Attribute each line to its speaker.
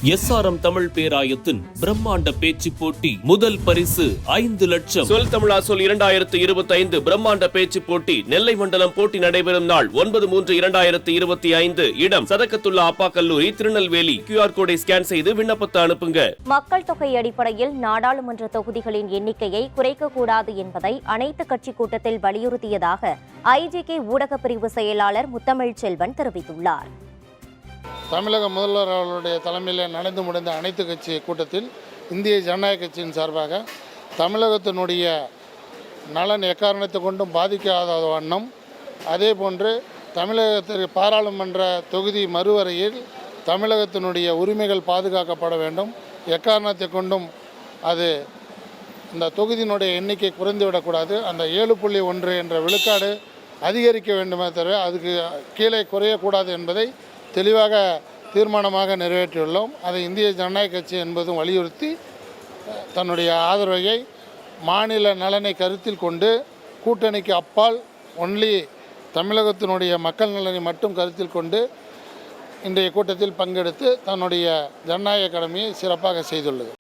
Speaker 1: SRM Tamil பேராயத்தின் பிரம்மாண்ட பேச்சு போட்டி முதல் பரிசு 5 லட்சம். சொல் தமிழா சொல் 2025 பிரம்மாண்ட பேச்சு போட்டி நெல்லை மண்டலம் போட்டி நடைபெறும் நாள் 9/3/2025. இடம் சதக்கத்துல்லா அப்பா கல்லூரி, திருநெல்வேலி. QR கோடை ஸ்கேன் செய்து விண்ணப்பத்தை அனுப்புங்க.
Speaker 2: மக்கள் தொகை அடிப்படையில் நாடாளுமன்ற தொகுதிகளின் எண்ணிக்கையை குறைக்கக்கூடாது என்பதை அனைத்து கட்சி கூட்டத்தில் வலியுறுத்தியதாக IJK ஊடகப் பிரிவு செயலாளர் முத்தமிழ் செல்வன் தெரிவித்துள்ளார்.
Speaker 3: தமிழக முதல்வர் அவர்களுடைய தலைமையில் நடந்து முடிந்த அனைத்து கட்சி கூட்டத்தில் இந்திய ஜனநாயக கட்சியின் சார்பாக தமிழகத்தினுடைய நலன் எக்காரணத்தை கொண்டும் பாதிக்காத வண்ணம், அதே போன்று தமிழகத்திற்கு பாராளுமன்ற தொகுதி மறுவரையில் தமிழகத்தினுடைய உரிமைகள் பாதுகாக்கப்பட வேண்டும். எக்காரணத்தை கொண்டும் அது இந்த தொகுதியினுடைய எண்ணிக்கை குறைந்துவிடக்கூடாது. அந்த 7.1 என்ற விழுக்காடு அதிகரிக்க வேண்டுமே தவிர அதுக்கு கீழே குறையக்கூடாது என்பதை தெளிவாக தீர்மானமாக நிறைவேற்றியுள்ளோம். அதை இந்திய ஜனநாயக கட்சி என்பதும் வலியுறுத்தி தன்னுடைய ஆதரவை மாநில நலனை கருத்தில் கொண்டு கூட்டணிக்கு அப்பால் ஒன்லி தமிழகத்தினுடைய மக்கள் நலனை மட்டும் கருத்தில் கொண்டு இன்றைய கூட்டத்தில் பங்கெடுத்து தன்னுடைய ஜனநாயக கடமையை சிறப்பாக செய்துள்ளது.